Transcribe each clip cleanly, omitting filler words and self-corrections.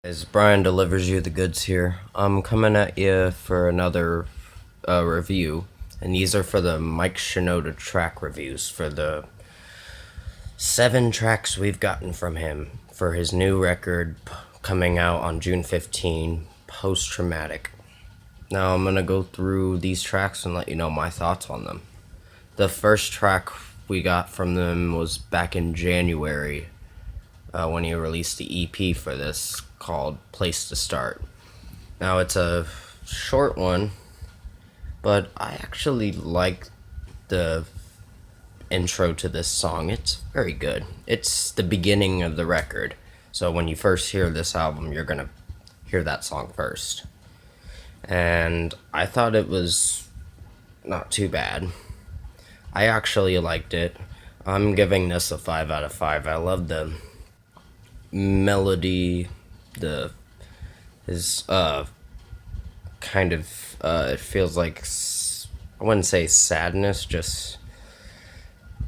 As Brian delivers you the goods here, I'm coming at you for another review, and these are for the Mike Shinoda track reviews for the 7 tracks we've gotten from him for his new record coming out on June 15, Post Traumatic. Now I'm gonna go through these tracks and let you know my thoughts on them. The first track we got from them was back in January when he released the EP for this called Place to Start. Now it's a short one, but I actually like the intro to this song. It's very good. It's the beginning of the record. So when you first hear this album, you're going to hear that song first. And I thought it was not too bad. I actually liked it. I'm giving this a 5 out of 5. I love the melody, the his kind of it feels like I wouldn't say sadness, just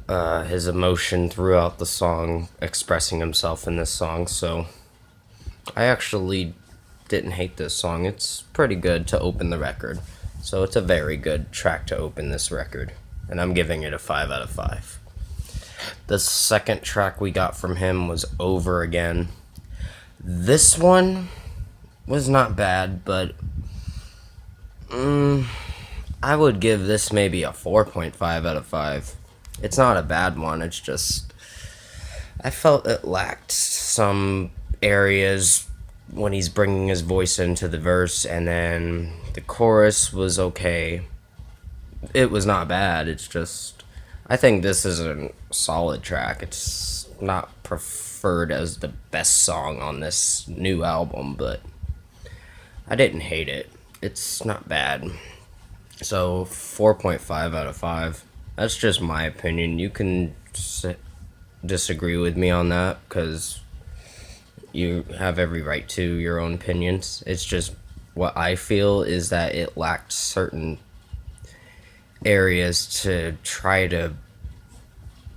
his emotion throughout the song, expressing himself in this song. So I actually didn't hate this song. It's pretty good to open the record. So it's a very good track to open this record, and I'm giving it a 5 out of 5. The second track we got from him was Over Again. This one was not bad, but I would give this maybe a 4.5 out of 5. It's not a bad one, it's just I felt it lacked some areas when he's bringing his voice into the verse, and then the chorus was okay. It was not bad, it's just I think this is a solid track. It's not preferred as the best song on this new album, but I didn't hate it. It's not bad. So 4.5 out of 5. That's just my opinion. You can disagree with me on that because you have every right to your own opinions. It's just what I feel is that it lacked certain areas to try to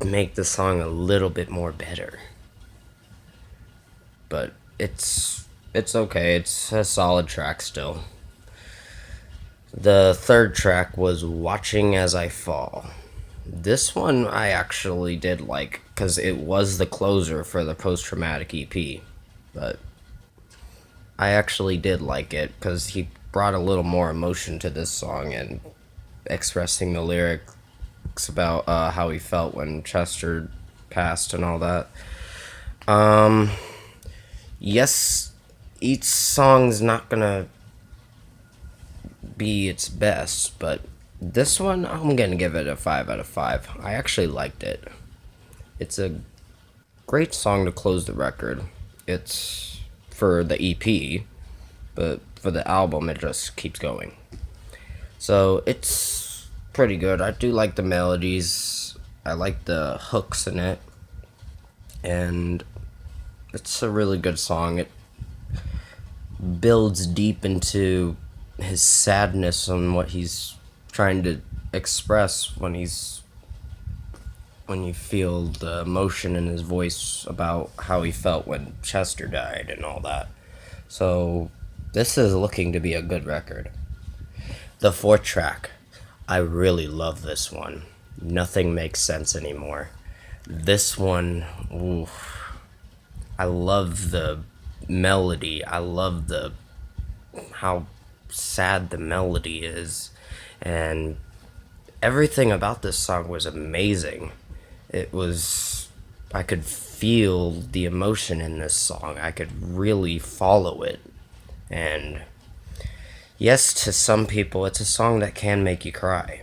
make the song a little bit more better. But it's okay. It's a solid track still. The third track was Watching as I Fall. This one I actually did like because it was the closer for the Post Traumatic EP. But I actually did like it because he brought a little more emotion to this song and expressing the lyrics about how he felt when Chester passed and all that. Yes, each song's not gonna be its best, but this one I'm gonna give it a 5 out of 5. I actually liked it. It's a great song to close the record. It's for the EP, but for the album it just keeps going. So it's pretty good. I do like the melodies. I like the hooks in it. And it's a really good song. It builds deep into his sadness and what he's trying to express when you feel the emotion in his voice about how he felt when Chester died and all that. So this is looking to be a good record. The fourth track, I really love this one. Nothing makes sense anymore. This one, oof, I love the melody. I love the how sad the melody is, and everything about this song was amazing. It was I could feel the emotion in this song. I could really follow it. And yes, to some people it's a song that can make you cry,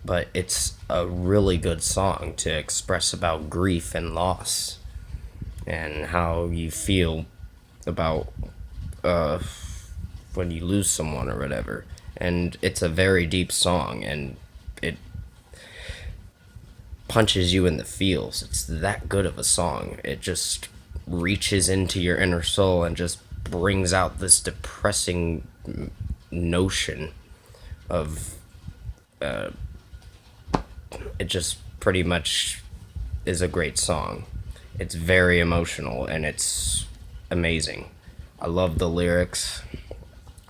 but it's a really good song to express about grief and loss and how you feel about when you lose someone or whatever. And it's a very deep song, and it punches you in the feels. It's that good of a song. It just reaches into your inner soul and just brings out this depressing notion of it just pretty much is a great song. It's very emotional and it's amazing. I love the lyrics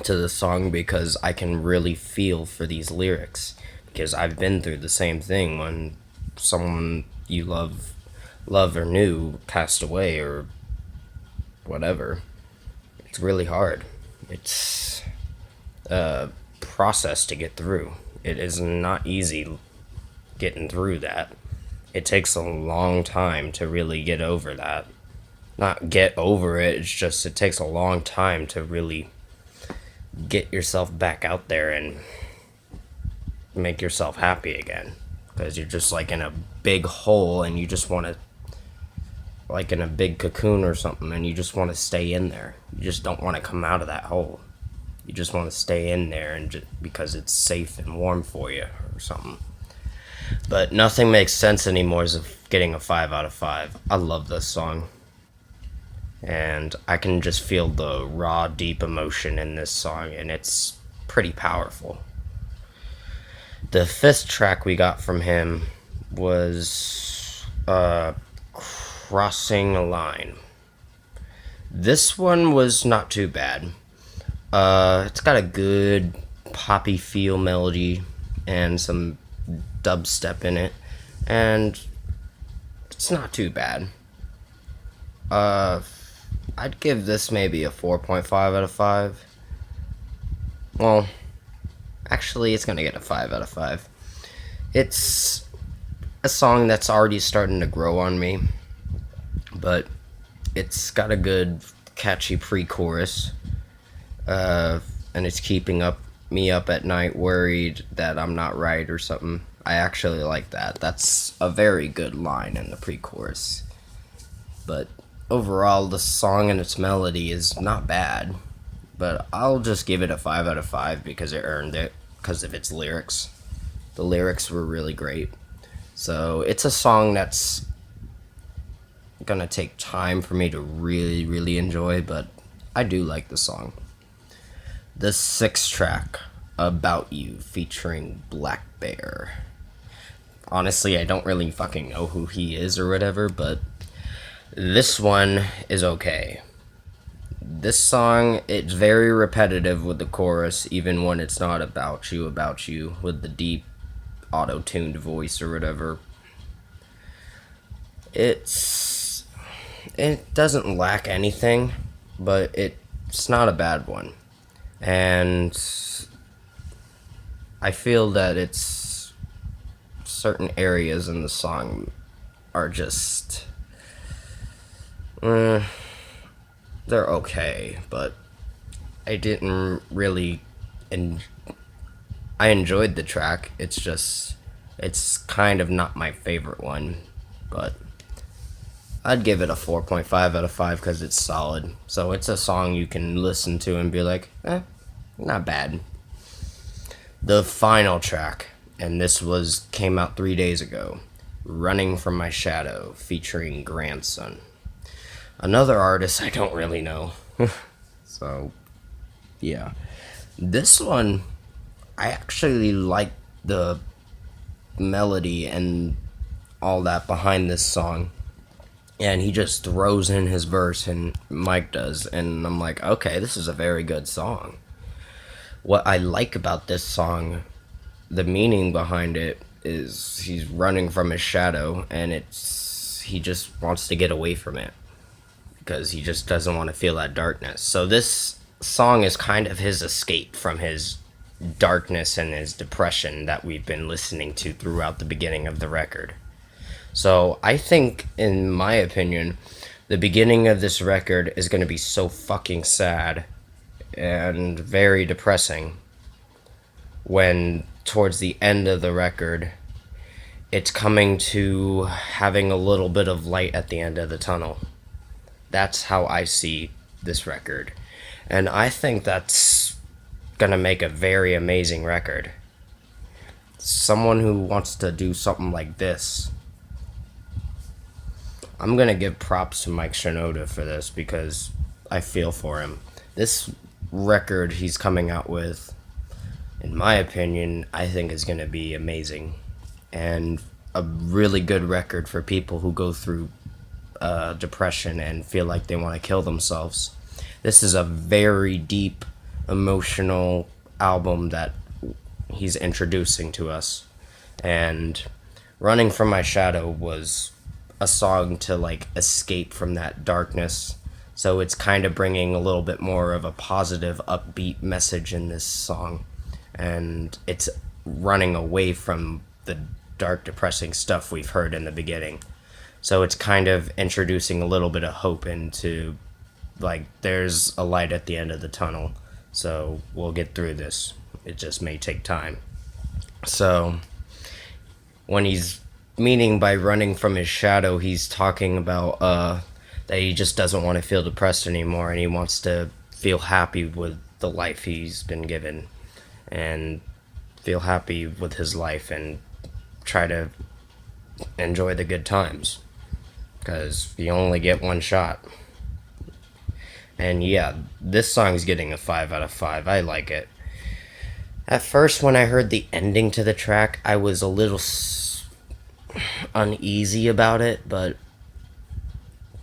to the song because I can really feel for these lyrics because I've been through the same thing when someone you love or knew passed away or whatever. It's really hard. It's a process to get through. It is not easy getting through that. It takes a long time to really get over that. Not get over it, it's just it takes a long time to really get yourself back out there and make yourself happy again. Because you're just like in a big hole and you just want to, like in a big cocoon or something, and you just want to stay in there. You just don't want to come out of that hole. You just want to stay in there and just because it's safe and warm for you or something. But nothing makes sense anymore as of getting a 5 out of 5. I love this song. And I can just feel the raw, deep emotion in this song, and it's pretty powerful. The 5th track we got from him was Crossing a Line. This one was not too bad. It's got a good poppy feel melody and some dubstep in it, and it's not too bad. I'd give this maybe a 4.5 out of 5. Well, actually, it's gonna get a 5 out of 5. It's a song that's already starting to grow on me, but it's got a good, catchy pre-chorus, and it's keeping me up at night, worried that I'm not right or something. I actually like that. That's a very good line in the pre-chorus. But overall, the song and its melody is not bad, but I'll just give it a 5 out of 5 because it earned it because of its lyrics. The lyrics were really great. So it's a song that's gonna take time for me to really, really enjoy, but I do like the song. The 6th track, About You, featuring Black Bear. Honestly, I don't really fucking know who he is or whatever, but this one is okay. This song, it's very repetitive with the chorus, even when it's not about you, with the deep auto-tuned voice or whatever. It doesn't lack anything, but it's not a bad one. And I feel that it's certain areas in the song are just they're okay, but I didn't really I enjoyed the track. It's kind of not my favorite one, but I'd give it a 4.5 out of 5 because it's solid. So it's a song you can listen to and be like, not bad. The final track, and this came out 3 days ago, Running From My Shadow, featuring Grandson. Another artist I don't really know. So, yeah. This one, I actually like the melody and all that behind this song. And he just throws in his verse, and Mike does, and I'm like, okay, this is a very good song. What I like about this song, the meaning behind it, is he's running from his shadow, and he just wants to get away from it, because he just doesn't want to feel that darkness. So this song is kind of his escape from his darkness and his depression that we've been listening to throughout the beginning of the record. So I think, in my opinion, the beginning of this record is going to be so fucking sad and very depressing when towards the end of the record it's coming to having a little bit of light at the end of the tunnel. That's how I see this record. And I think that's going to make a very amazing record. Someone who wants to do something like this, I'm going to give props to Mike Shinoda for this because I feel for him. This record he's coming out with, in my opinion, I think is going to be amazing. And a really good record for people who go through depression and feel like they want to kill themselves. This is a very deep, emotional album that he's introducing to us. And Running from My Shadow was a song to like escape from that darkness. So it's kind of bringing a little bit more of a positive, upbeat message in this song. And it's running away from the dark, depressing stuff we've heard in the beginning. So it's kind of introducing a little bit of hope into, like, there's a light at the end of the tunnel. So we'll get through this. It just may take time. So when he's meaning by running from his shadow, he's talking about that he just doesn't want to feel depressed anymore, and he wants to feel happy with the life he's been given, and feel happy with his life, and try to enjoy the good times, because you only get one shot. And yeah, this song's getting a 5 out of 5. I like it. At first, when I heard the ending to the track, I was a little uneasy about it, but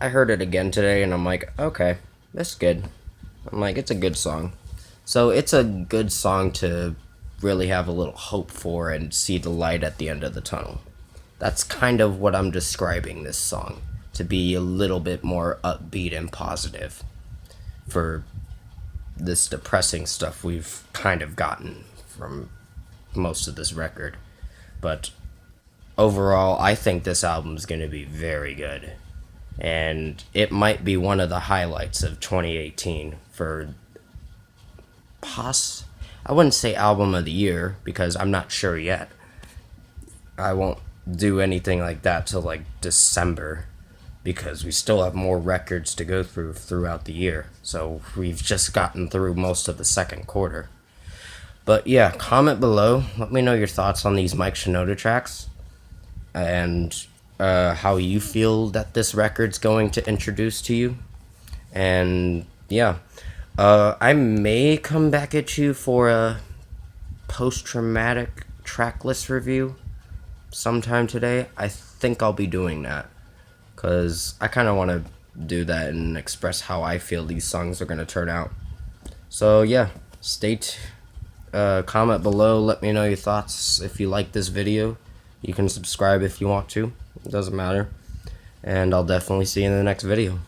I heard it again today, and I'm like, okay, that's good. I'm like, it's a good song. So it's a good song to really have a little hope for and see the light at the end of the tunnel. That's kind of what I'm describing this song, to be a little bit more upbeat and positive for this depressing stuff we've kind of gotten from most of this record. But overall, I think this album's going to be very good. And it might be one of the highlights of 2018 for I wouldn't say album of the year, because I'm not sure yet. I won't do anything like that till like December, because we still have more records to go through throughout the year. So we've just gotten through most of the second quarter. But yeah, comment below. Let me know your thoughts on these Mike Shinoda tracks, and how you feel that this record's going to introduce to you. And yeah, I may come back at you for a post-traumatic track list review sometime today. I think I'll be doing that, because I kind of want to do that and express how I feel these songs are going to turn out. So yeah, comment below, let me know your thoughts. If you like this video, you can subscribe if you want to. It doesn't matter. And I'll definitely see you in the next video.